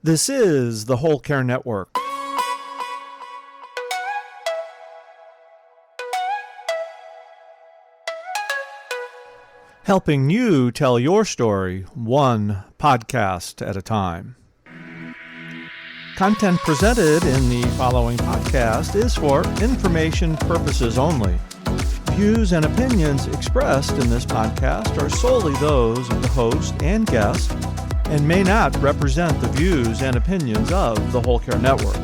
This is the Whole Care Network. Helping you tell your story one podcast at a time. Content presented in the following podcast is for information purposes only. Views and opinions expressed in this podcast are solely those of the host and guest and may not represent the views and opinions of the Whole Care Network.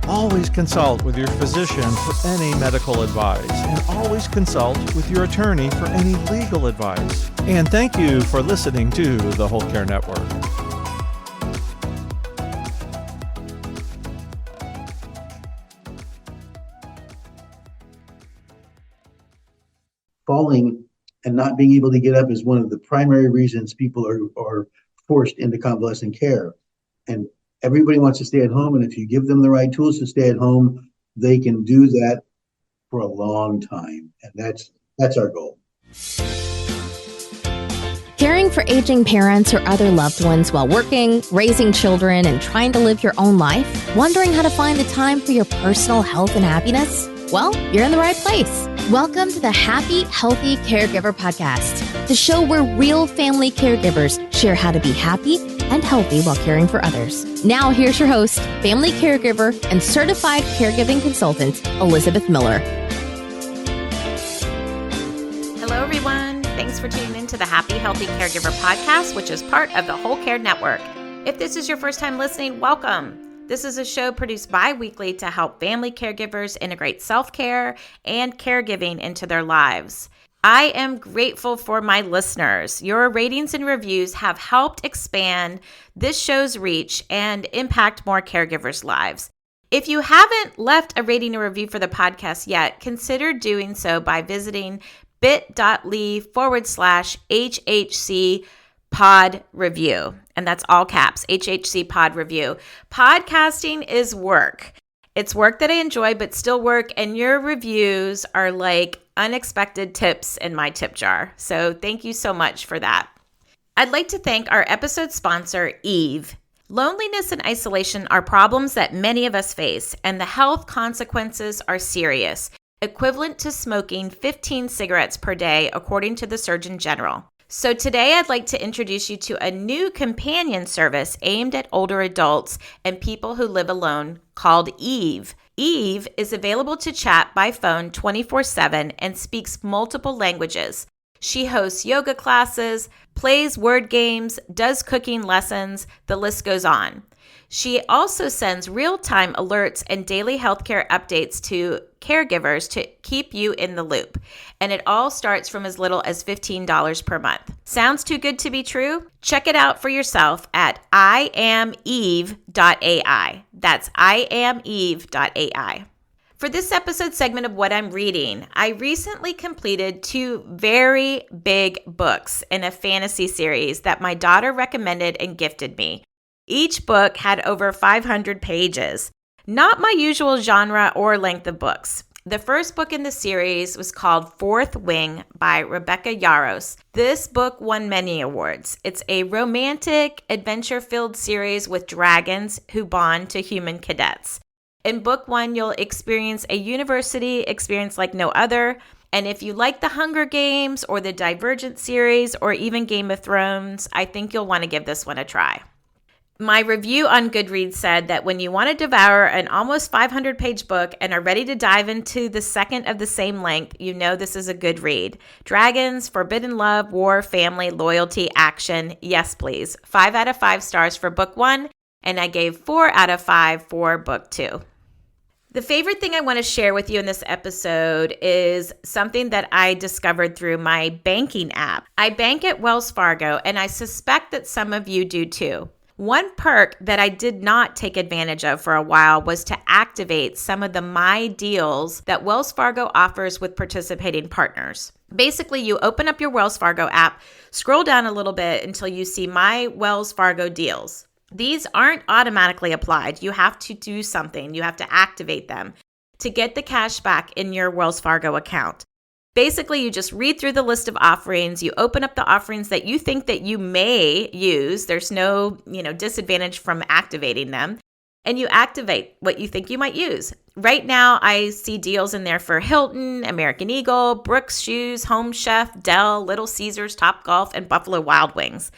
Always consult with your physician for any medical advice, and always consult with your attorney for any legal advice. And thank you for listening to the Whole Care Network. Falling and not being able to get up is one of the primary reasons people are forced into convalescent care. And everybody wants to stay at home, and if you give them the right tools to stay at home, they can do that for a long time. And that's our goal. Caring for aging parents or other loved ones while working, raising children, and trying to live your own life? Wondering how to find the time for your personal health and happiness? Well, you're in the right place. Welcome to the Happy, Healthy Caregiver Podcast, the show where real family caregivers share how to be happy and healthy while caring for others. Now, here's your host, family caregiver, and certified caregiving consultant, Elizabeth Miller. Hello, everyone. Thanks for tuning in to the Happy, Healthy Caregiver Podcast, which is part of the Whole Care Network. If this is your first time listening, welcome. This is a show produced bi-weekly to help family caregivers integrate self-care and caregiving into their lives. I am grateful for my listeners. Your ratings and reviews have helped expand this show's reach and impact more caregivers' lives. If you haven't left a rating or review for the podcast yet, consider doing so by visiting bit.ly/HHC Pod Review. And that's all caps, HHC Pod Review. Podcasting is work. It's work that I enjoy, but still work. And your reviews are like unexpected tips in my tip jar. So thank you so much for that. I'd like to thank our episode sponsor, Eve. Loneliness and isolation are problems that many of us face, and the health consequences are serious, equivalent to smoking 15 cigarettes per day, according to the Surgeon General. So today I'd like to introduce you to a new companion service aimed at older adults and people who live alone called Eve. Eve is available to chat by phone 24/7 and speaks multiple languages. She hosts yoga classes, plays word games, does cooking lessons, the list goes on. She also sends real-time alerts and daily healthcare updates to caregivers to keep you in the loop. And it all starts from as little as $15 per month. Sounds too good to be true? Check it out for yourself at iameve.ai. That's iameve.ai. For this episode segment of What I'm Reading, I recently completed 2 very big books in a fantasy series that my daughter recommended and gifted me. Each book had over 500 pages. Not my usual genre or length of books. The first book in the series was called Fourth Wing by Rebecca Yarros. This book won many awards. It's a romantic, adventure-filled series with dragons who bond to human cadets. In book 1, you'll experience a university experience like no other. And if you like the Hunger Games or the Divergent series or even Game of Thrones, I think you'll want to give this one a try. My review on Goodreads said that when you want to devour an almost 500-page book and are ready to dive into the second of the same length, you know this is a good read. Dragons, forbidden love, war, family, loyalty, action. Yes, please. 5 out of 5 stars for book 1, and I gave 4 out of 5 for book 2. The favorite thing I want to share with you in this episode is something that I discovered through my banking app. I bank at Wells Fargo, and I suspect that some of you do too. One perk that I did not take advantage of for a while was to activate some of the My Deals that Wells Fargo offers with participating partners. Basically, you open up your Wells Fargo app, scroll down a little bit until you see My Wells Fargo Deals. These aren't automatically applied. You have to do something. You have to activate them to get the cash back in your Wells Fargo account. Basically, you just read through the list of offerings, you open up the offerings that you think that you may use. There's no, disadvantage from activating them, and you activate what you think you might use. Right now, I see deals in there for Hilton, American Eagle, Brooks Shoes, Home Chef, Dell, Little Caesars, Topgolf, and Buffalo Wild Wings.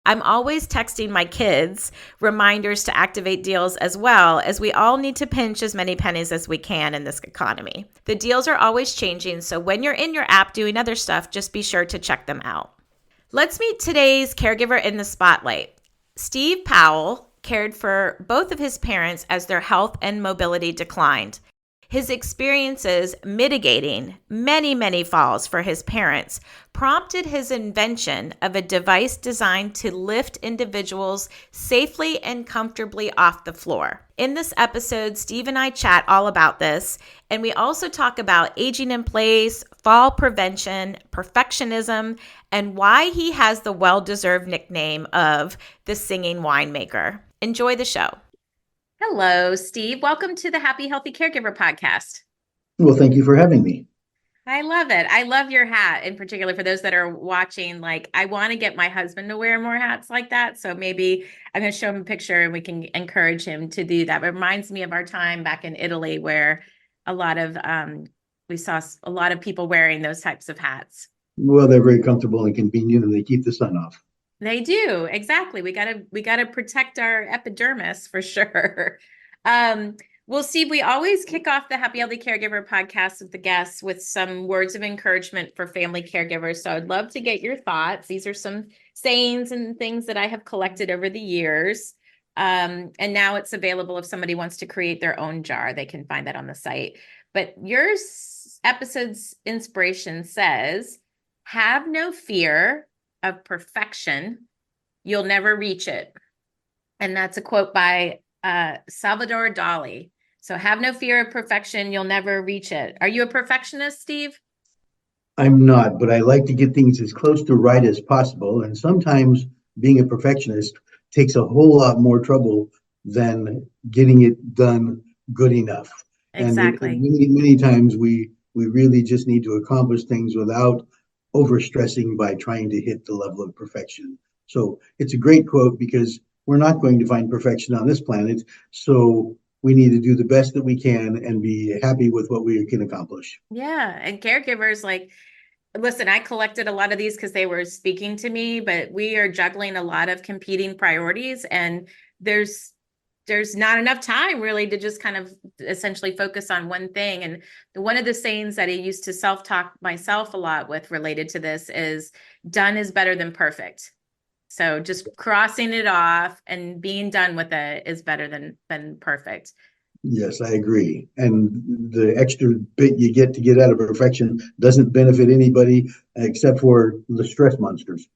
I'm always texting my kids reminders to activate deals as well, as we all need to pinch as many pennies as we can in this economy. The deals are always changing, so when you're in your app doing other stuff, just be sure to check them out. Let's meet today's caregiver in the spotlight. Steve Powell cared for both of his parents as their health and mobility declined. His experiences mitigating many, many falls for his parents prompted his invention of a device designed to lift individuals safely and comfortably off the floor. In this episode, Steve and I chat all about this, and we also talk about aging in place, fall prevention, perfectionism, and why he has the well-deserved nickname of the singing winemaker. Enjoy the show. Hello, Steve. Welcome to the Happy Healthy Caregiver podcast. Well, thank you for having me. I love it. I love your hat in particular. For those that are watching, I want to get my husband to wear more hats like that. So maybe I'm going to show him a picture and we can encourage him to do that. It reminds me of our time back in Italy where we saw a lot of people wearing those types of hats. Well, they're very comfortable and convenient, and they keep the sun off. They do. Exactly. We gotta protect our epidermis for sure. Well, Steve, we always kick off the Happy Healthy Caregiver podcast with the guests with some words of encouragement for family caregivers. So I'd love to get your thoughts. These are some sayings and things that I have collected over the years. And now it's available if somebody wants to create their own jar, they can find that on the site. But your episode's inspiration says, have no fear of perfection, you'll never reach it. And that's a quote by Salvador Dali. So have no fear of perfection, you'll never reach it. Are you a perfectionist, Steve? I'm not, but I like to get things as close to right as possible. And sometimes being a perfectionist takes a whole lot more trouble than getting it done good enough. Exactly. And many times we really just need to accomplish things without overstressing by trying to hit the level of perfection. So it's a great quote because we're not going to find perfection on this planet. So we need to do the best that we can and be happy with what we can accomplish. Yeah. And caregivers, listen, I collected a lot of these because they were speaking to me, but we are juggling a lot of competing priorities, and there's not enough time really to just kind of essentially focus on one thing. And one of the sayings that I used to self-talk myself a lot with related to this is done is better than perfect. So just crossing it off and being done with it is better than perfect. Yes, I agree. And the extra bit you get to get out of perfection doesn't benefit anybody except for the stress monsters.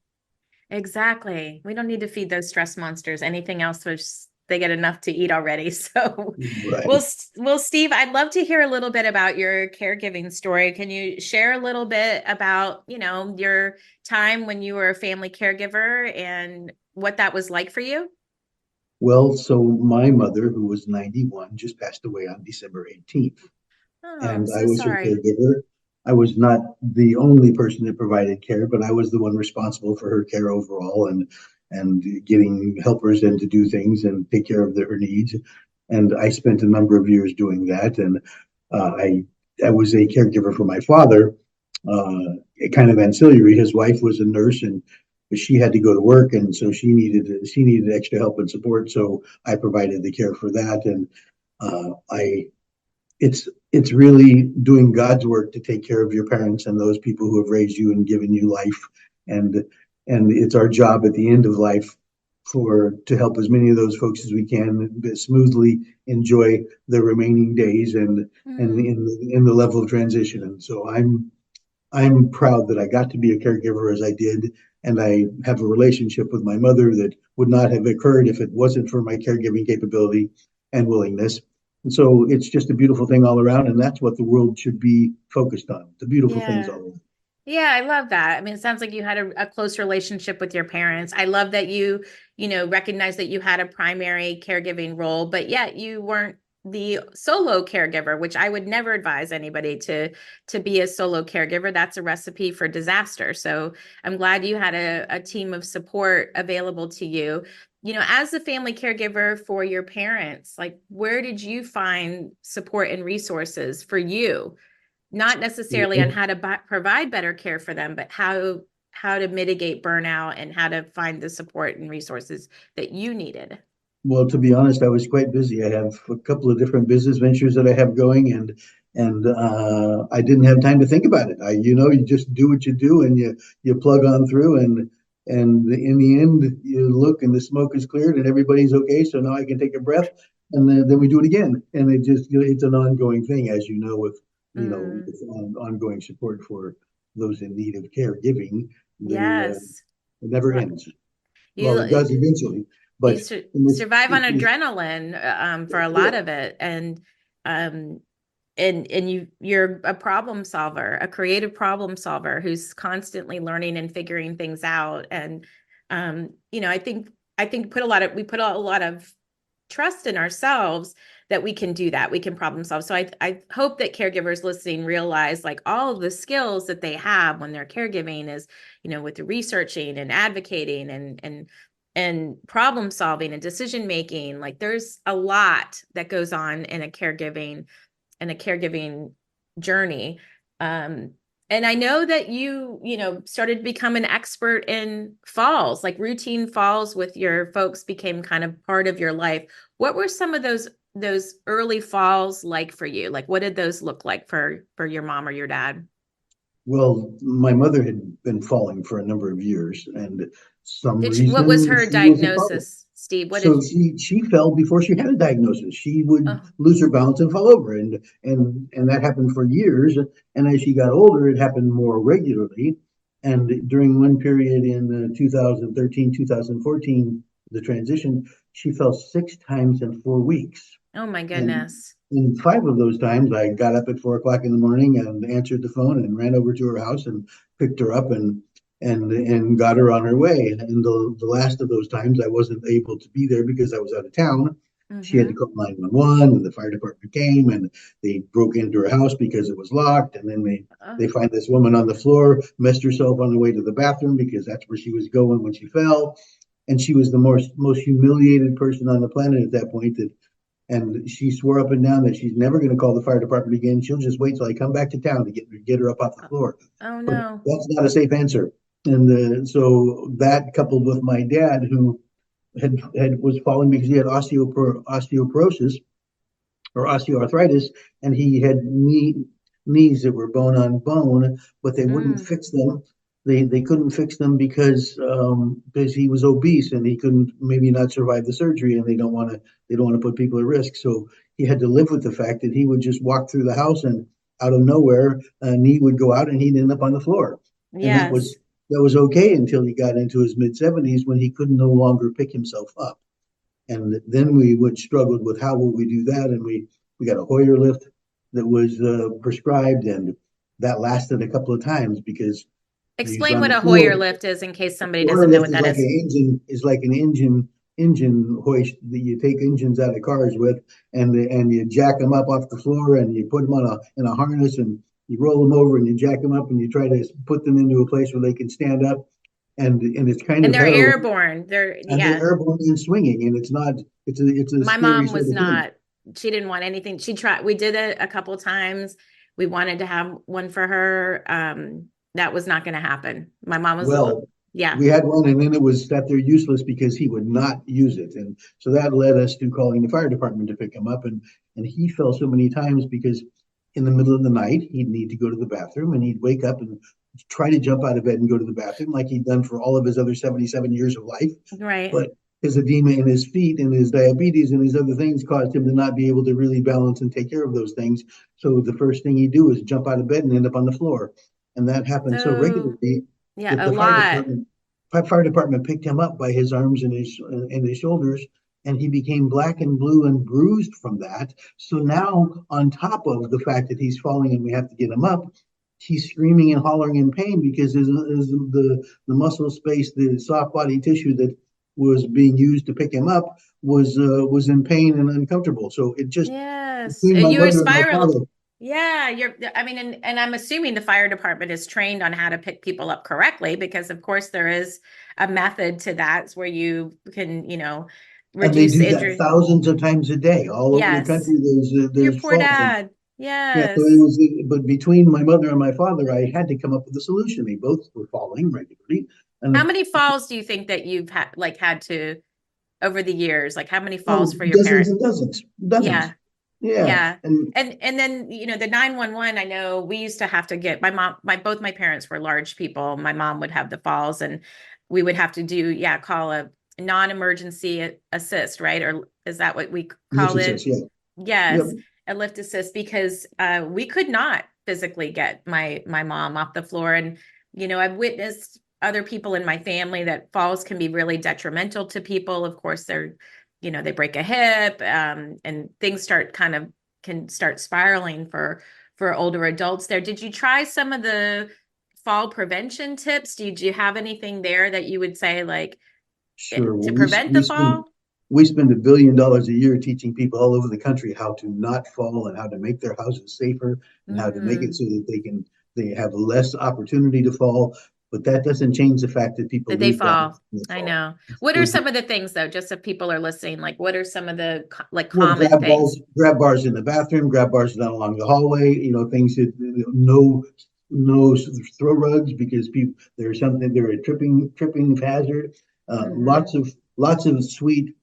Exactly. We don't need to feed those stress monsters anything else, which they get enough to eat already. So, Right. Well, Steve, I'd love to hear a little bit about your caregiving story. Can you share a little bit about, your time when you were a family caregiver and what that was like for you? Well, so my mother, who was 91, just passed away on December 18th. Oh, And I'm so I was her sorry. caregiver. I was not the only person that provided care, but I was the one responsible for her care overall and getting helpers in to do things and take care of her needs. And I spent a number of years doing that. And I was a caregiver for my father, kind of ancillary. His wife was a nurse, and she had to go to work, and so she needed extra help and support. So I provided the care for that, and it's really doing God's work to take care of your parents and those people who have raised you and given you life, and it's our job at the end of life to help as many of those folks as we can smoothly enjoy their remaining days and in the level of transition. And so I'm proud that I got to be a caregiver as I did, and I have a relationship with my mother that would not have occurred if it wasn't for my caregiving capability and willingness. And so it's just a beautiful thing all around, and that's what the world should be focused on, the beautiful things all around. Yeah, I love that. I mean, it sounds like you had a close relationship with your parents. I love that you recognized that you had a primary caregiving role, but yet you weren't the solo caregiver, which I would never advise anybody to be a solo caregiver. That's a recipe for disaster. So I'm glad you had a team of support available to you. As a family caregiver for your parents, like, where did you find support and resources for you? Not necessarily on how to provide better care for them, but how to mitigate burnout and how to find the support and resources that you needed. Well, to be honest, I was quite busy. I have a couple of different business ventures that I have going, and I didn't have time to think about it. You just do what you do, and you plug on through, and in the end, you look, and the smoke is cleared, and everybody's okay. So now I can take a breath, and then we do it again, and it's an ongoing thing, as you know, with ongoing support for those in need of caregiving. Yes, it never ends. Well, it does eventually. But you survive on adrenaline for a lot of it, and you're a problem solver, a creative problem solver who's constantly learning and figuring things out. And I think we put a lot of trust in ourselves that we can do that. We can problem solve. So I hope that caregivers listening realize, like, all of the skills that they have when they're caregiving is, with the researching and advocating and problem solving and decision making. Like, there's a lot that goes on in a caregiving journey. And I know that you started to become an expert in falls, like routine falls with your folks became kind of part of your life. What were some of those early falls like for you? Like, what did those look like for your mom or your dad? Well, my mother had been falling for a number of years, and what was her diagnosis, Steve? She fell before she had a diagnosis. She would lose her balance and fall over, and that happened for years. And as she got older, it happened more regularly. And during one period in 2013, 2014, the transition, she fell 6 times in 4 weeks. Oh my goodness. And 5 of those times, I got up at 4 o'clock in the morning and answered the phone and ran over to her house and picked her up and got her on her way. And the last of those times, I wasn't able to be there because I was out of town. Mm-hmm. She had to call 911, and the fire department came, and they broke into her house because it was locked. And then they find this woman on the floor, messed herself on the way to the bathroom because that's where she was going when she fell. And she was the most humiliated person on the planet at that point. And she swore up and down that she's never going to call the fire department again. She'll just wait till I come back to town to get her up off the floor. Oh no, but that's not a safe answer. And so that, coupled with my dad, who was falling because he had osteoporosis or osteoarthritis, and he had knees that were bone on bone, but they wouldn't fix them. They couldn't fix them because he was obese and he couldn't maybe not survive the surgery, and they don't want to put people at risk. So he had to live with the fact that he would just walk through the house, and out of nowhere, a knee would go out and he'd end up on the floor. Yes. And that was okay until he got into his mid-70s, when he could no longer pick himself up. And then we struggled with how will we do that, and we got a Hoyer lift that was prescribed, and that lasted a couple of times because. Explain what a Hoyer lift is in case somebody doesn't know what that is. It's like an engine hoist that you take engines out of cars with, and you jack them up off the floor, and you put them in a harness, and you roll them over, and you jack them up, and you try to put them into a place where they can stand up, and it's kind of. And they're airborne. They're airborne and swinging, and it's not. It's a. My mom was not. She didn't want anything. She tried. We did it a couple of times. We wanted to have one for her. That was not going to happen. My mom was we had one, and then it was that they're useless because he would not use it. And so that led us to calling the fire department to pick him up. And he fell so many times because in the middle of the night, he'd need to go to the bathroom, and he'd wake up and try to jump out of bed and go to the bathroom like he'd done for all of his other 77 years of life. Right. But his edema in his feet and his diabetes and his other things caused him to not be able to really balance and take care of those things. So the first thing he'd do is jump out of bed and end up on the floor. And that happened so regularly. Yeah, a lot. Fire department picked him up by his arms and his shoulders, and he became black and blue and bruised from that. So now, on top of the fact that he's falling and we have to get him up, he's screaming and hollering in pain because the muscle space, the soft body tissue that was being used to pick him up was in pain and uncomfortable. So it just, Yes. between my You were mother and my spiraled. father, Yeah, I mean, and I'm assuming the fire department is trained on how to pick people up correctly, because of course there is a method to that where you can, and they reduce do that injury. thousands of times a day all over the Yes. country. Your There's poor falls. dad. Yeah, so it Yes. was, but between my mother and my father, I had to come up with a solution. They both were falling regularly, and How many falls do you think that you've had to over the years? Like how many falls oh, for your dozens parent? and dozens, Yeah. dozens. Yeah, Yeah. and And then, the 911, I know we used to have to get my mom, both my parents were large people. My mom would have the falls and we would have to call a non-emergency assist, right? Or is that what we lift call it? assist, yeah, yep. Yes, a lift assist, because we could not physically get my mom off the floor. And, I've witnessed other people in my family that falls can be really detrimental to people. Of course, they break a hip, and things can start spiraling for older adults there. Did you try some of the fall prevention tips? Do you have anything there that you would say, like, Sure. to Well, prevent the fall? we spend $1 billion a year teaching people all over the country how to not fall and how to make their houses safer and how to make it Mm. so that they have less opportunity to fall. But that doesn't change the fact that people Did they lose balance fall? when they I fall. know. What are It's some of the things, though, just if people are listening, like what are some of the like well, common things? grab bars in the bathroom, grab bars down along the hallway. Things that no throw rugs because people they're a tripping hazard. Hmm. Lots of sweet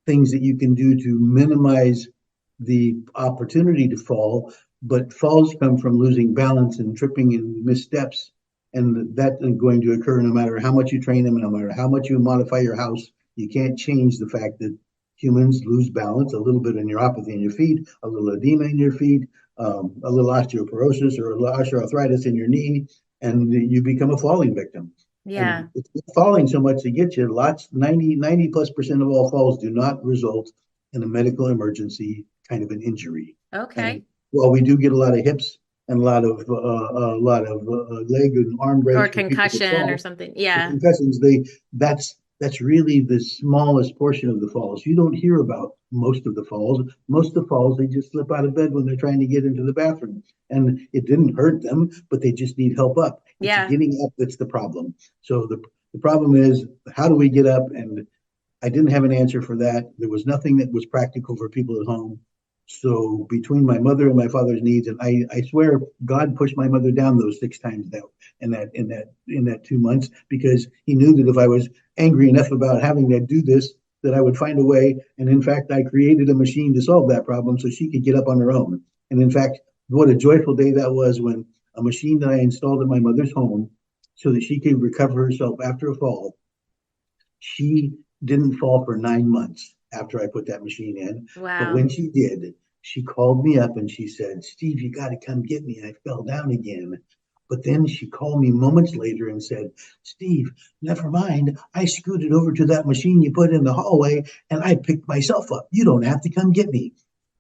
things that you can do to minimize the opportunity to fall. But falls come from losing balance and tripping and missteps, and that is going to occur no matter how much you train them, no matter how much you modify your house. You can't change the fact that humans lose balance, a little bit of neuropathy in your feet, a little edema in your feet, a little osteoporosis or a little osteoarthritis in your knee, and you become a falling victim. And Yeah. it's not falling so much to get you. 90+ % of all falls do not result in a medical emergency kind of an injury. And Okay. while we do get a lot of hips and a lot of leg and arm Or breaks for people that concussion or fall, something. the Yeah. concussions, that's really the smallest portion of the falls. You don't hear about most of the falls. Most of the falls, they just slip out of bed when they're trying to get into the bathroom. And it didn't hurt them, but they just need help up. It's Yeah. getting up that's the problem. So the problem is, how do we get up? And I didn't have an answer for that. There was nothing that was practical for people at home. So between my mother and my father's needs, and I swear God pushed my mother down those 6 times now in that 2 months, because he knew that if I was angry enough about having to do this, that I would find a way. And in fact, I created a machine to solve that problem so she could get up on her own. And in fact, what a joyful day that was when a machine that I installed in my mother's home so that she could recover herself after a fall. She didn't fall for 9 months after I put that machine in. But Wow. when she did, she called me up and she said, Steve, you got to come get me. I fell down again. But then she called me moments later and said, Steve, never mind. I scooted over to that machine you put in the hallway and I picked myself up. You don't have to come get me.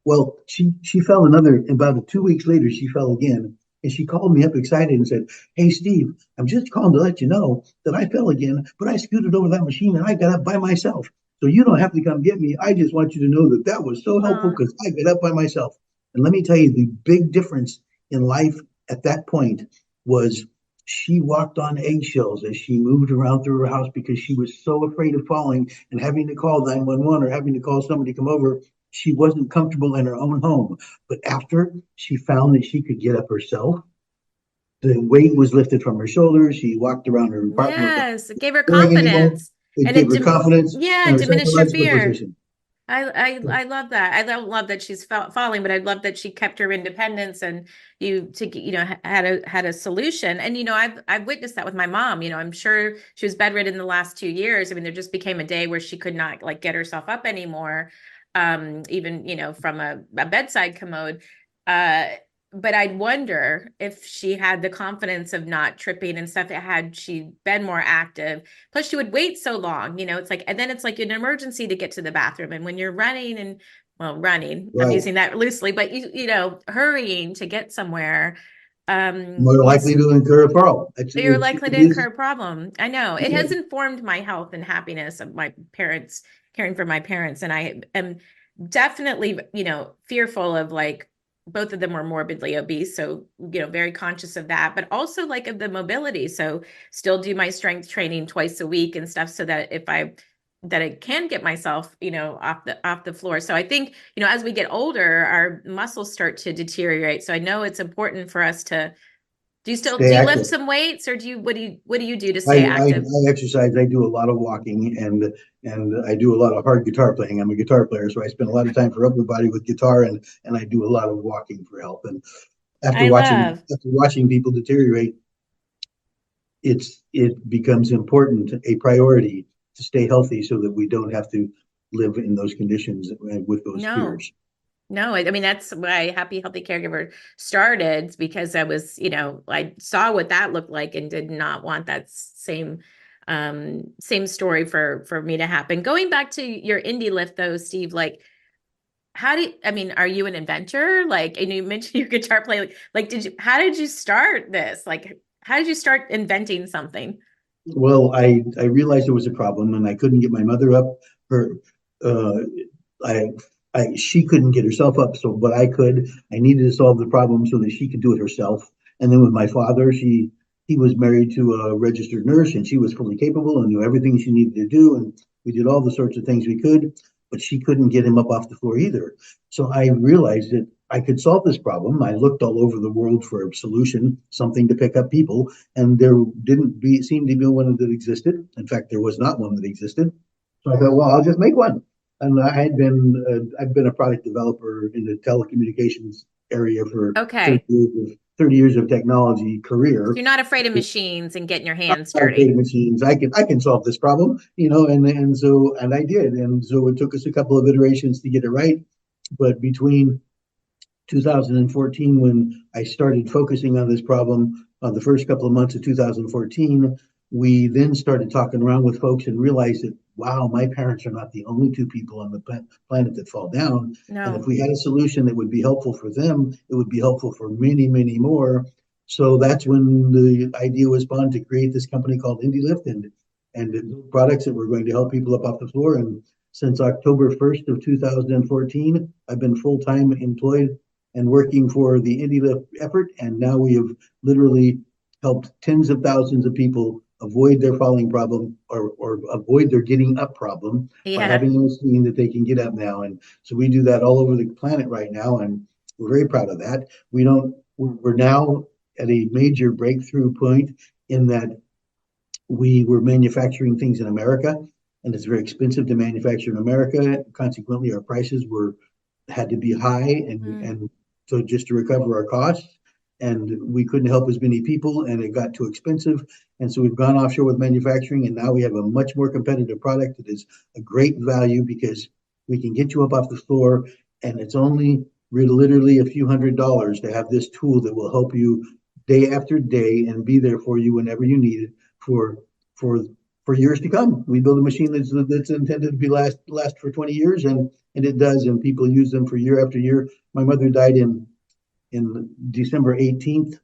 Well, she fell about 2 weeks later, she fell again. And she called me up excited and said, Hey, Steve, I'm just calling to let you know that I fell again, but I scooted over that machine and I got up by myself. So you don't have to come get me. I just want you to know that that was so helpful Uh, because I got up by myself. And let me tell you, the big difference in life at that point was she walked on eggshells as she moved around through her house because she was so afraid of falling and having to call 911 or having to call somebody to come over. She wasn't comfortable in her own home. But after she found that she could get up herself, the weight was lifted from her shoulders. She walked around her apartment without yes. It gave her fearing anymore. confidence. It And gave her confidence yeah, and her diminished her psychological fear. position. I love that. I don't love that she's falling, but I love that she kept her independence and had a solution. And I've witnessed that with my mom. I'm sure she was bedridden the last 2 years. I mean, there just became a day where she could not like get herself up anymore, even from a bedside commode. But I'd wonder if she had the confidence of not tripping and stuff, had she been more active. Plus, she would wait so long, it's like, and then it's like an emergency to get to the bathroom. And when you're running running, I'm Right. using that loosely, but hurrying to get somewhere, More likely to incur a problem. You're likely to incur a problem. I know it has informed my health and happiness of my parents, caring for my parents. And I am definitely, fearful of like both of them were morbidly obese. So, very conscious of that, but also like of the mobility. So still do my strength training twice a week and stuff so that that I can get myself, off the floor. So I think, as we get older, our muscles start to deteriorate. So I know it's important for us to, do you lift some weights, or what do you do to stay active? I exercise. I do a lot of walking, and I do a lot of hard guitar playing. I'm a guitar player, so I spend a lot of time for upper body with guitar, and I do a lot of walking for health. And after watching people deteriorate, it becomes important, a priority, to stay healthy so that we don't have to live in those conditions with those fears. No, I mean, that's why Happy Healthy Caregiver started, because I was, I saw what that looked like and did not want that same story for me to happen. Going back to your indie lift though, Steve, like, are you an inventor? Like, and you mentioned your guitar play, how did you start this? Like, how did you start inventing something? Well, I realized there was a problem, and I couldn't get my mother up. She couldn't get herself up, but I could. I needed to solve the problem so that she could do it herself. And then with my father, he was married to a registered nurse, and she was fully capable and knew everything she needed to do. And we did all the sorts of things we could, but she couldn't get him up off the floor either. So I realized that I could solve this problem. I looked all over the world for a solution, something to pick up people, and there didn't seem to be one that existed. In fact, there was not one that existed. So I thought, well, I'll just make one. And I've been a product developer in the telecommunications area for 30 years of technology career. You're not afraid of machines and getting your hands dirty. I'm afraid of machines. I can solve this problem, and I did. And so it took us a couple of iterations to get it right. But between 2014, when I started focusing on this problem, the first couple of months of 2014, we then started talking around with folks and realized that, wow, my parents are not the only two people on the planet that fall down. No. And if we had a solution that would be helpful for them, it would be helpful for many, many more. So that's when the idea was spawned to create this company called IndieLift and products that were going to help people up off the floor. And since October 1st of 2014, I've been full-time employed and working for the IndieLift effort. And now we have literally helped tens of thousands of people avoid their falling problem or avoid their getting up problem by having a machine that they can get up now. And so we do that all over the planet right now, and we're very proud of that. We're now at a major breakthrough point in that we were manufacturing things in America, and it's very expensive to manufacture in America. Consequently, our prices had to be high, and so just to recover our costs. And we couldn't help as many people, and it got too expensive. And so we've gone offshore with manufacturing, and now we have a much more competitive product that is a great value because we can get you up off the floor, and it's only literally a few $100s to have this tool that will help you day after day and be there for you whenever you need it for years to come. We build a machine that's intended to be last for 20 years, and it does, and people use them for year after year. My mother died in December 18th.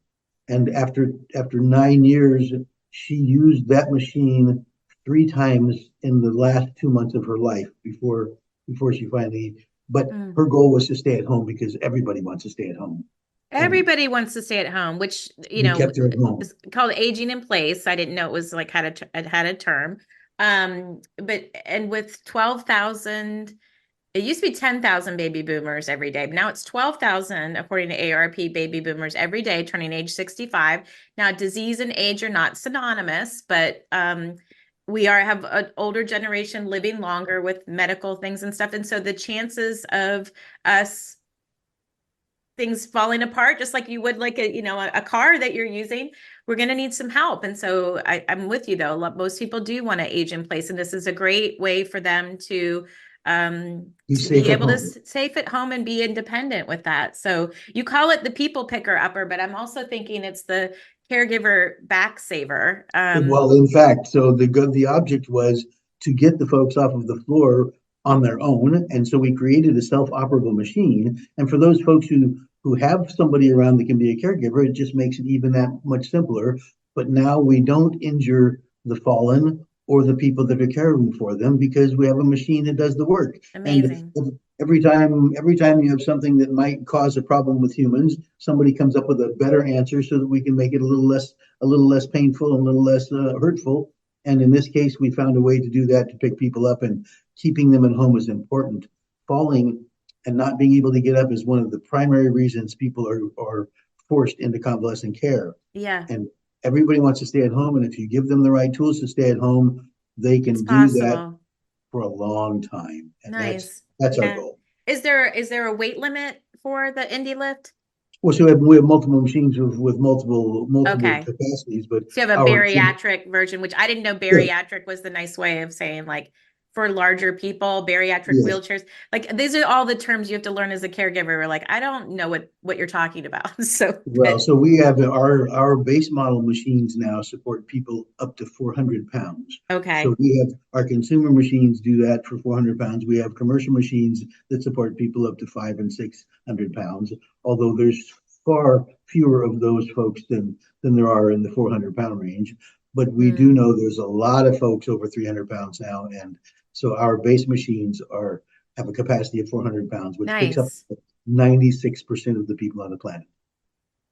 And after 9 years, she used that machine 3 times in the last 2 months of her life before she finally, but her goal was to stay at home because everybody wants to stay at home. Everybody wants to stay at home, which, kept her at home. Is called aging in place. I didn't know it was like had a term. But with 12,000, it used to be 10,000 baby boomers every day, but now it's 12,000, according to AARP, baby boomers every day turning age 65. Now, disease and age are not synonymous, but we have an older generation living longer with medical things and stuff. And so the chances of things falling apart, just like you would like a car that you're using, we're going to need some help. And so I'm with you, though. Most people do want to age in place, and this is a great way for them to be able to safe at home and be independent with that. So you call it the people picker upper, but I'm also thinking it's the caregiver back saver. Well, in fact, so the object was to get the folks off of the floor on their own. And so we created a self-operable machine. And for those folks who who have somebody around that can be a caregiver, it just makes it even that much simpler. But now we don't injure the fallen or the people that are caring for them because we have a machine that does the work. Amazing. And every time you have something that might cause a problem with humans, somebody comes up with a better answer so that we can make it a little less painful and a little less hurtful. And in this case, we found a way to do that, to pick people up, and keeping them at home is important. Falling and not being able to get up is one of the primary reasons people are forced into convalescent care. Yeah. And everybody wants to stay at home. And if you give them the right tools to stay at home, they can It's do that possible. for a long time. And Nice. that's our Yeah. goal. Is there a weight limit for the Indie Lift? Well, so we have multiple machines with multiple Okay. capacities, but So you have a our bariatric version, which I didn't know bariatric was the nice way of saying, like, for larger people, bariatric Yes. wheelchairs. Like, these are all the terms you have to learn as a caregiver. We're like, I don't know what you're talking about. So, Well, so we have our base model machines now support people up to 400 pounds. okay. So we have our consumer machines do that for 400 pounds. We have commercial machines that support people up to 500 and 600 pounds, although there's far fewer of those folks than there are in the 400-pound range. But we do know there's a lot of folks over 300 pounds now. And so our base machines have a capacity of 400 pounds, which picks up Nice. 96% of the people on the planet.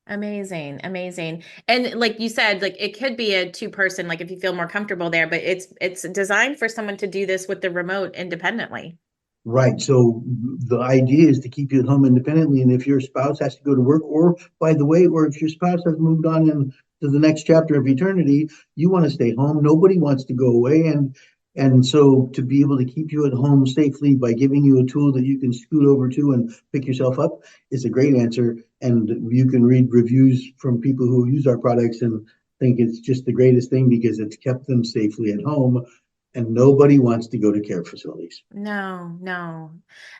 Amazing. Amazing. And like you said, like, it could be a two-person, like, if you feel more comfortable there, but it's designed for someone to do this with the remote independently. Right. So the idea is to keep you at home independently. And if your spouse has to go to work, or by the way, or if your spouse has moved on into the next chapter of eternity, you want to stay home. Nobody wants to go away. And so to be able to keep you at home safely by giving you a tool that you can scoot over to and pick yourself up is a great answer. And you can read reviews from people who use our products and think it's just the greatest thing because it's kept them safely at home. And nobody wants to go to care facilities. No.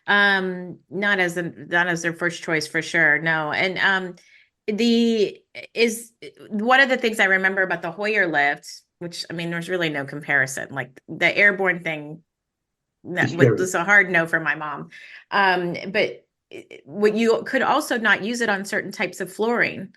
Not as their first choice for sure. No. And one of the things I remember about the Hoyer lift, which, I mean, there's really no comparison. Like, the airborne thing, that was a hard no for my mom. But what you could also not use it on certain types of flooring.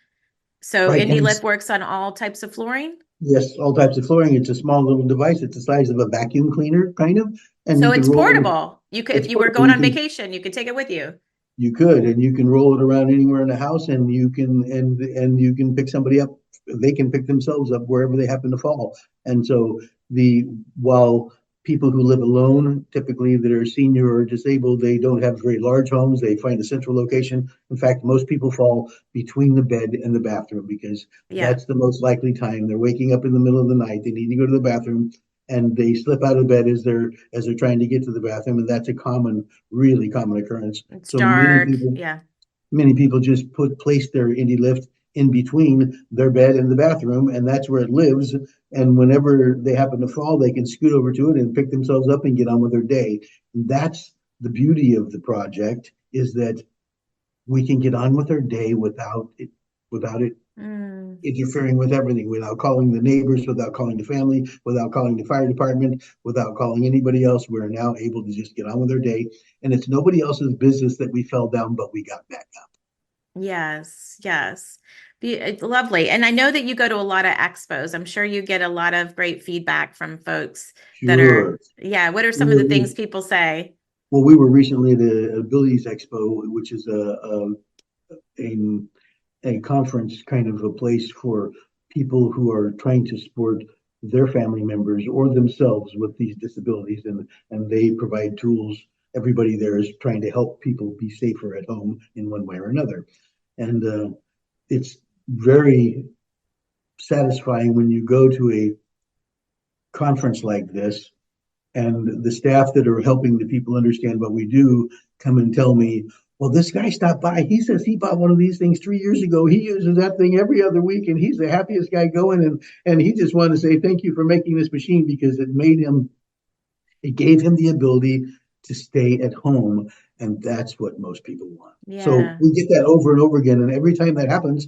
So Right, Indie Lift works on all types of flooring. Yes, all types of flooring. It's a small little device. It's the size of a vacuum cleaner, kind of. And So you can it's roll it. portable. You could, It's if you were portable. going You on can- vacation, you could take it with you. You could, and you can roll it around anywhere in the house, and you can pick somebody up. They can pick themselves up wherever they happen to fall. And so while people who live alone, typically that are senior or disabled, they don't have very large homes. They find a central location. In fact, most people fall between the bed and the bathroom because Yeah. that's the most likely time. They're waking up in the middle of the night. They need to go to the bathroom, and they slip out of bed as they're trying to get to the bathroom, and that's a really common occurrence. It's So dark. Yeah. many people just place their Indie Lift in between their bed and the bathroom, and that's where it lives. And whenever they happen to fall, they can scoot over to it and pick themselves up and get on with their day. And that's the beauty of the project, is that we can get on with our day without it interfering with everything, without calling the neighbors, without calling the family, without calling the fire department, without calling anybody else. We're now able to just get on with our day. And it's nobody else's business that we fell down, but we got back up. Yes. It's lovely. And I know that you go to a lot of expos. I'm sure you get a lot of great feedback from folks that are, what are some of the things people say? Well, we were recently at the Abilities Expo, which is a conference, kind of a place for people who are trying to support their family members or themselves with these disabilities, and they provide tools. Everybody there is trying to help people be safer at home in one way or another. And it's very satisfying when you go to a conference like this and the staff that are helping the people understand what we do come and tell me, well, this guy stopped by. He says he bought one of these things 3 years ago. He uses that thing every other week, and he's the happiest guy going. And he just wanted to say thank you for making this machine because it gave him the ability to stay at home. And that's what most people want. Yeah. So we get that over and over again. And every time that happens,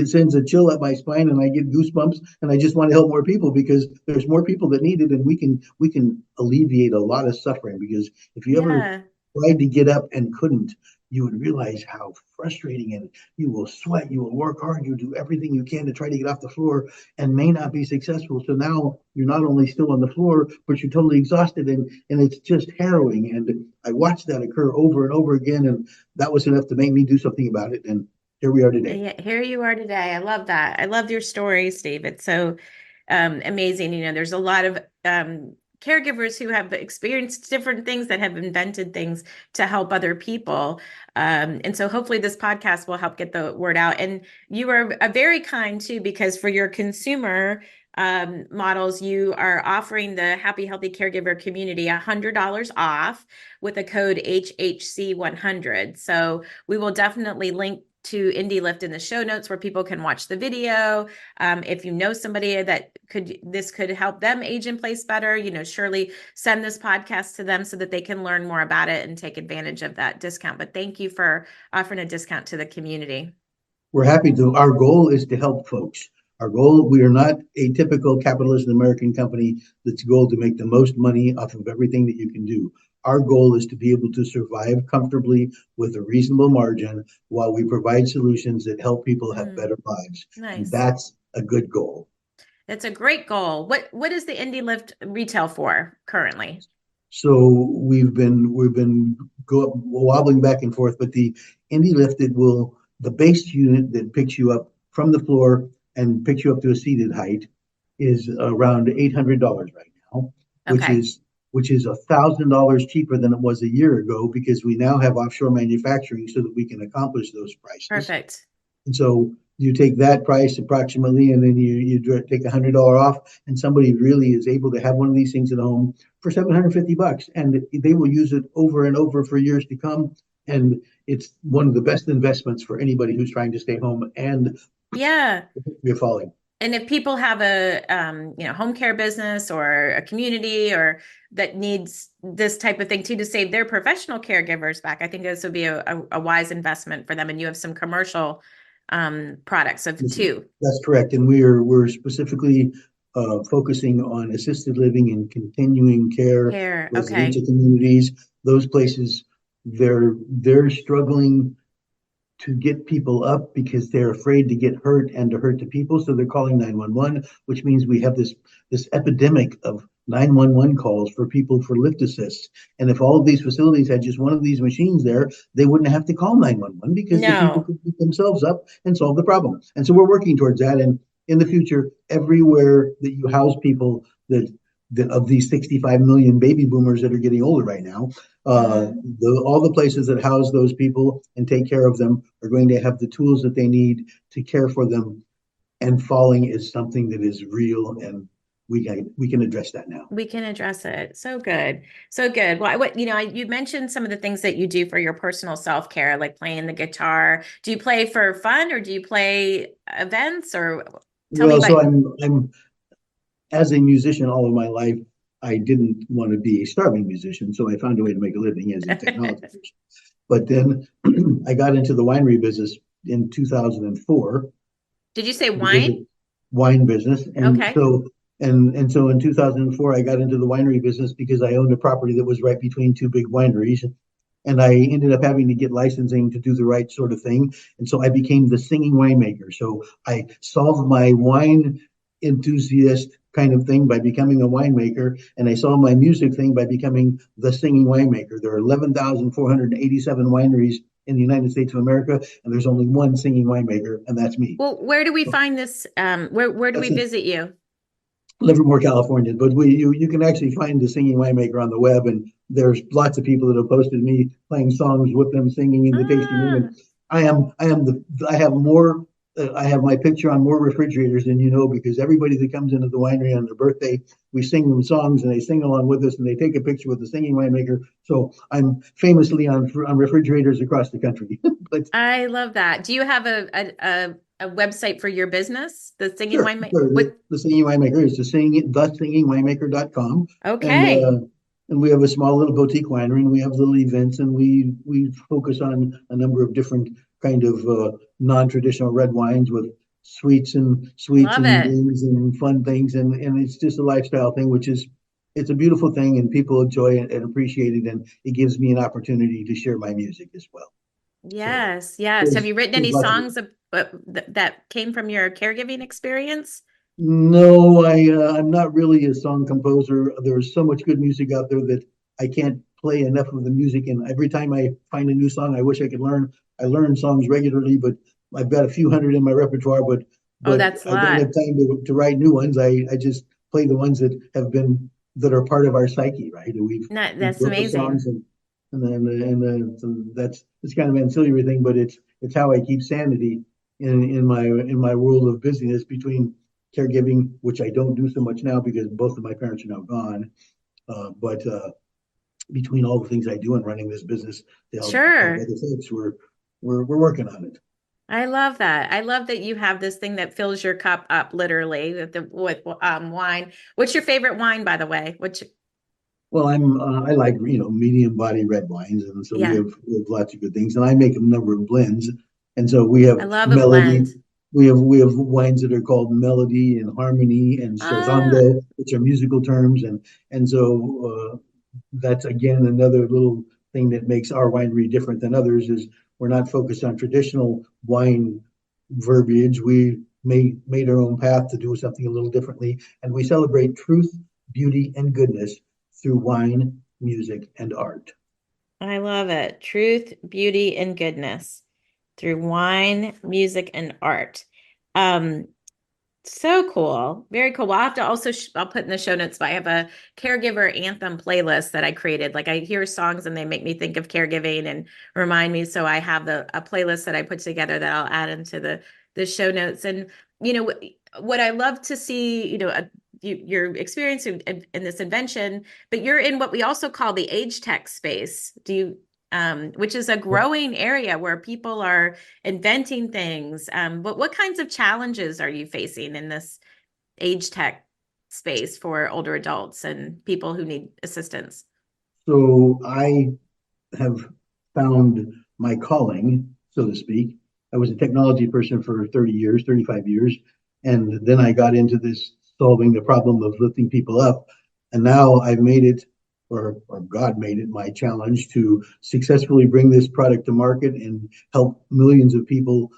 sends a chill up my spine, and I get goosebumps, and I just want to help more people because there's more people that need it, and we can alleviate a lot of suffering. Because if you ever tried to get up and couldn't, you would realize how frustrating, and you will sweat, you will work hard, you do everything you can to try to get off the floor and may not be successful. So now you're not only still on the floor, but you're totally exhausted, and it's just harrowing. And I watched that occur over and over again, and that was enough to make me do something about it. And here we are today. Yeah, here you are today. I love that. I love your story, Steve. It's so amazing. There's a lot of caregivers who have experienced different things, that have invented things to help other people. And so hopefully this podcast will help get the word out. And you are very kind too, because for your consumer models, you are offering the Happy Healthy Caregiver community $100 off with a code HHC100. So we will definitely link to Indie Lift in the show notes, where people can watch the video. If you know somebody that this could help them age in place better, surely send this podcast to them so that they can learn more about it and take advantage of that discount. But thank you for offering a discount to the community. We're happy to. Our goal is to help folks. We are not a typical capitalist American company that's goal to make the most money off of everything that you can do. Our goal is to be able to survive comfortably with a reasonable margin while we provide solutions that help people have better lives. Nice. And that's a good goal. That's a great goal. What is the Indie Lift retail for currently? So we've been wobbling back and forth, but the Indie Lift, the base unit that picks you up from the floor and picks you up to a seated height is around $800 right now, which is $1,000 cheaper than it was a year ago, because we now have offshore manufacturing so that we can accomplish those prices. Perfect. And so you take that price approximately, and then you take $100 off, and somebody really is able to have one of these things at home for $750, and they will use it over and over for years to come. And it's one of the best investments for anybody who's trying to stay home and you're falling. And if people have a home care business or a community or that needs this type of thing too, to save their professional caregivers back, I think this would be a wise investment for them. And you have some commercial products too. That's correct. And we're specifically focusing on assisted living and continuing care, residential communities. Those places, they're struggling to get people up because they're afraid to get hurt and to hurt the people. So they're calling 911, which means we have this epidemic of 911 calls for people for lift assists. And if all of these facilities had just one of these machines there, they wouldn't have to call 911 because the people could pick themselves up and solve the problem. And so we're working towards that. And in the future, everywhere that you house people that of these 65 million baby boomers that are getting older right now, all the places that house those people and take care of them are going to have the tools that they need to care for them. And falling is something that is real, and we can address that now. We can address it. So good. So good. Well, you mentioned some of the things that you do for your personal self-care, like playing the guitar. Do you play for fun, or do you play events, or tell me? So I'm as a musician all of my life. I didn't want to be a starving musician, so I found a way to make a living as a technologist. But then I got into the winery business in 2004. Did you say wine? Wine business. And okay. So in 2004, I got into the winery business because I owned a property that was right between two big wineries. And I ended up having to get licensing to do the right sort of thing. And so I became the singing winemaker. So I solved my wine enthusiast kind of thing by becoming a winemaker, and I solved my music thing by becoming the singing winemaker. There are 11,487 wineries in the United States of America, and there's only one singing winemaker, and that's me. Well, where do we find this? Where do we visit you? Livermore, California. But you can actually find the singing winemaker on the web, and there's lots of people that have posted me playing songs with them, singing in the tasting room. And I have my picture on more refrigerators than you know, because everybody that comes into the winery on their birthday, we sing them songs and they sing along with us, and they take a picture with the singing winemaker. So I'm famously on refrigerators across the country. But I love that. Do you have a website for your business, the Singing Winemaker? Sure. The Singing Winemaker is thesingingwinemaker.com. Okay. And we have a small little boutique winery, and we have little events, and we focus on a number of different kind of non-traditional red wines with sweets and things and fun things, and it's just a lifestyle thing, it's a beautiful thing, and people enjoy it and appreciate it, and it gives me an opportunity to share my music as well. Yes, yes. Have there's, you written there's any lots of songs that came from your caregiving experience? No, I'm not really a song composer. There's so much good music out there that I can't play enough of the music. And every time I find a new song, I wish I could learn. I learn songs regularly, but I've got a few hundred in my repertoire. Oh, But that's a I don't lot. have time to write new ones. I just play the ones that are part of our psyche, right? And we've That's built the amazing. songs so that's it's kind of an ancillary thing, but it's how I keep sanity in my world of busyness between caregiving, which I don't do so much now because both of my parents are now gone. But between all the things I do and running this business to help Sure. other folks, we're working on it. I love that. I love that you have this thing that fills your cup up literally with wine. What's your favorite wine, by the way? Well, I like medium body red wines, and so we Yeah, have lots of good things, and I make a number of blends, and so we have I love a melody. blend. We have wines that are called melody and harmony and Ah, sazongo, which are musical terms, and so that's again another little thing that makes our winery different than others is we're not focused on traditional wine verbiage. We made our own path to do something a little differently, and we celebrate truth, beauty, and goodness through wine, music, and art. I love it. Truth, beauty, and goodness through wine, music, and art. Um, So cool. Very cool. Well, I'll have to also, I'll put in the show notes, but I have a caregiver anthem playlist that I created. Like I hear songs and they make me think of caregiving and remind me. So I have a playlist that I put together that I'll add into the show notes. And, what I love to see, your experience in this invention, but you're in what we also call the age tech space. Which is a growing area where people are inventing things. But what kinds of challenges are you facing in this age tech space for older adults and people who need assistance? So I have found my calling, so to speak. I was a technology person for 30 years, 35 years. And then I got into this solving the problem of lifting people up. And now I've made it, or God made it my challenge to successfully bring this product to market and help millions of people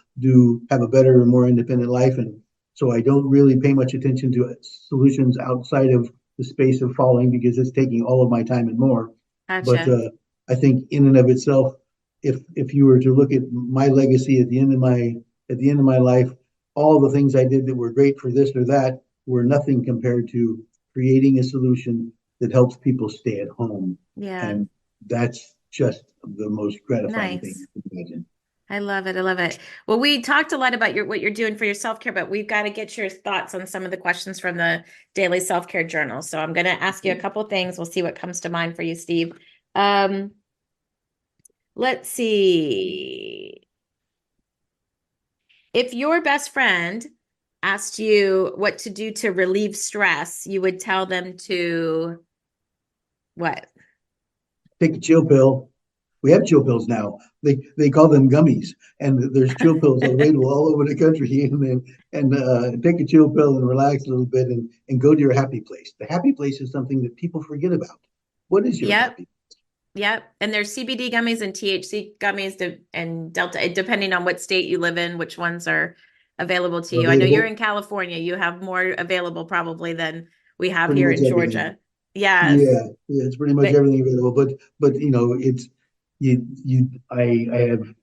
have a better and more independent life. And so I don't really pay much attention to solutions outside of the space of falling because it's taking all of my time and more. But Gotcha. I think in and of itself, if you were to look at my legacy at the end of my life, all the things I did that were great for this or that were nothing compared to creating a solution that helps people stay at home. Yeah. And that's just the most gratifying thing Nice. you can imagine. I love it. I love it. Well, we talked a lot about what you're doing for your self-care, but we've got to get your thoughts on some of the questions from the daily self-care journal. So I'm going to ask you a couple things. We'll see what comes to mind for you, Steve. Um, let's see. If your best friend asked you what to do to relieve stress, you would tell them to what? Take a chill pill. We have chill pills now. They call them gummies, and there's chill pills available all over the country. And take a chill pill and relax a little bit, and go to your happy place. The happy place is something that people forget about. What is your Yep. happy? Yep. And there's CBD gummies and THC gummies and Delta, depending on what state you live in, which ones are available to you. I know you're Available? in California. You have more available probably than we have Pretty here much in everything. Georgia. Yes. Yeah, it's pretty much But everything available. But it's I have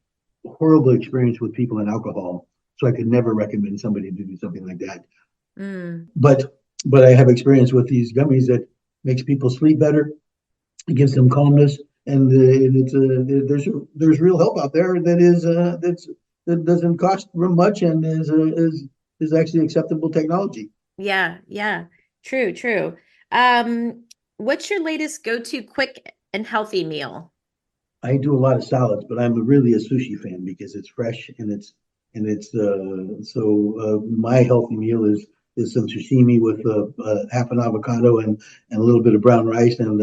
horrible experience with people in alcohol, so I could never recommend somebody to do something like that. mm, But I have experience with these gummies that makes people sleep better. It gives them calmness, and there's real help out there that doesn't cost much and is actually acceptable technology. yeah, yeah. True, true. Um, what's your latest go-to quick and healthy meal? I do a lot of salads, but I'm really a sushi fan because it's fresh and my healthy meal is some sashimi with half an avocado and a little bit of brown rice and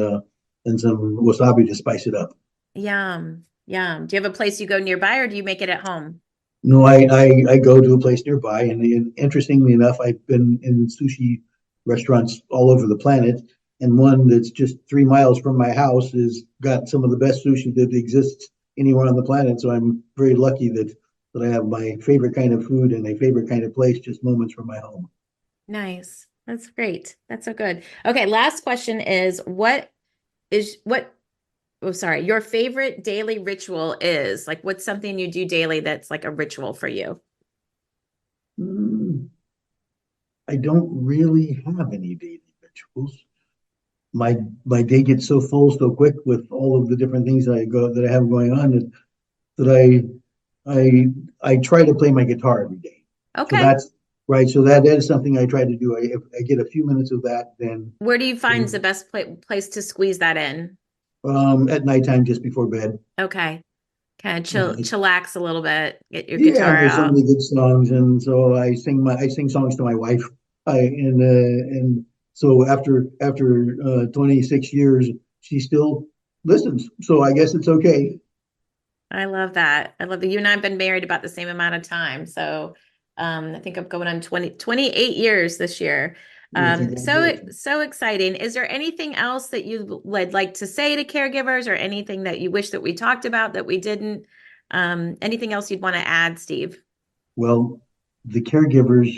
some wasabi to spice it up. Yum, yum. Do you have a place you go nearby or do you make it at home? No, I go to a place nearby, and interestingly enough, I've been in sushi restaurants all over the planet, and one that's just 3 miles from my house has got some of the best sushi that exists anywhere on the planet. So I'm very lucky that I have my favorite kind of food and a favorite kind of place just moments from my home. Nice. That's great. That's so good. Okay, last question is your favorite daily ritual is? Like, what's something you do daily that's like a ritual for you? I don't really have any daily rituals. My day gets so full so quick with all of the different things that I have going on that I try to play my guitar every day. So Okay. that's right. So that is something I try to do. If I get a few minutes of that, then Where do you find the best place to squeeze that in? at nighttime just before bed. Okay. Kind of Yeah, chillax a little bit, get your yeah, guitar there's so out. many good songs, and so I sing songs to my wife. And so after 26 years, she still listens. So I guess it's okay. I love that. I love that you and I have been married about the same amount of time. So I think I'm going on 28 years this year. So exciting. Is there anything else that you would like to say to caregivers, or anything that you wish that we talked about that we didn't? Anything else you'd want to add, Steve? Well, the caregivers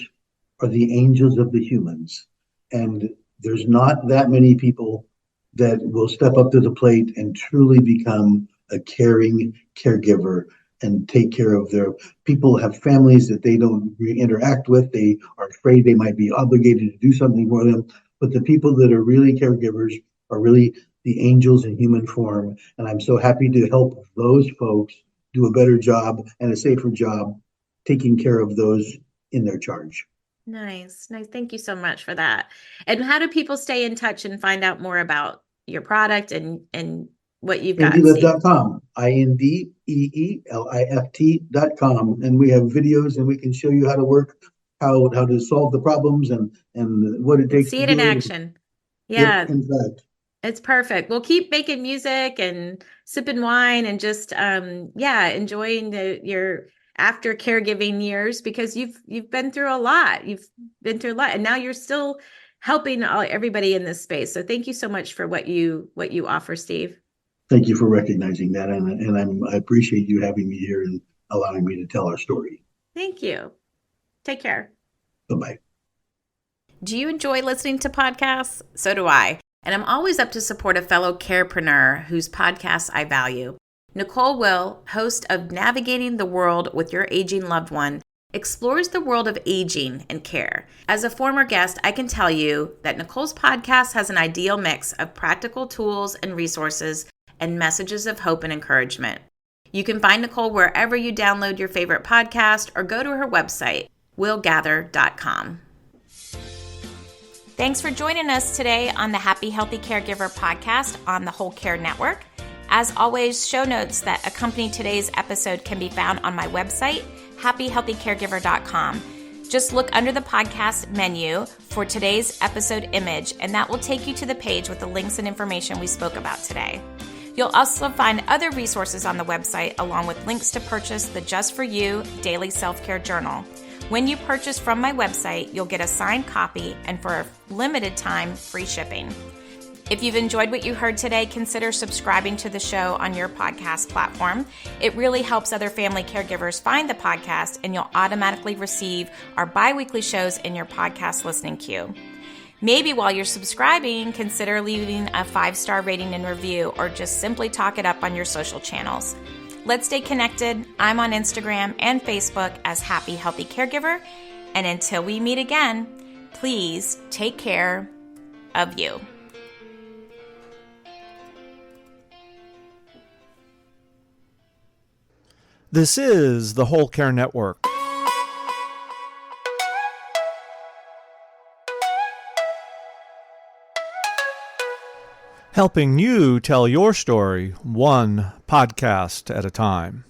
are the angels of the humans, and there's not that many people that will step up to the plate and truly become a caring caregiver and take care of their people. Have families that they don't interact with. They are afraid they might be obligated to do something for them. But the people that are really caregivers are really the angels in human form. And I'm so happy to help those folks do a better job and a safer job taking care of those in their charge. Nice. Thank you so much for that. And how do people stay in touch and find out more about your product and what you've got, Steve? Indeelift.com, INDEELIFT.com. And we have videos and we can show you how to work, how to solve the problems and what it takes See to it do in it. action. Yeah. Yep, in fact. It's perfect. We'll keep making music and sipping wine and just enjoying your after caregiving years, because you've been through a lot. You've been through a lot, and now you're still helping everybody in this space. So thank you so much for what you offer, Steve. Thank you for recognizing that, and I appreciate you having me here and allowing me to tell our story. Thank you. Take care. Bye-bye. Do you enjoy listening to podcasts? So do I. And I'm always up to support a fellow carepreneur whose podcasts I value. Nicole Will, host of Navigating the World with Your Aging Loved One, explores the world of aging and care. As a former guest, I can tell you that Nicole's podcast has an ideal mix of practical tools and resources and messages of hope and encouragement. You can find Nicole wherever you download your favorite podcast or go to her website, willgather.com. Thanks for joining us today on the Happy Healthy Caregiver podcast on the Whole Care Network. As always, show notes that accompany today's episode can be found on my website, happyhealthycaregiver.com. Just look under the podcast menu for today's episode image, and that will take you to the page with the links and information we spoke about today. You'll also find other resources on the website, along with links to purchase the Just For You Daily Self-Care Journal. When you purchase from my website, you'll get a signed copy and for a limited time, free shipping. If you've enjoyed what you heard today, consider subscribing to the show on your podcast platform. It really helps other family caregivers find the podcast, and you'll automatically receive our bi-weekly shows in your podcast listening queue. Maybe while you're subscribing, consider leaving a 5-star rating and review, or just simply talk it up on your social channels. Let's stay connected. I'm on Instagram and Facebook as Happy Healthy Caregiver. And until we meet again, please take care of you. This is the Whole Care Network. Helping you tell your story one podcast at a time.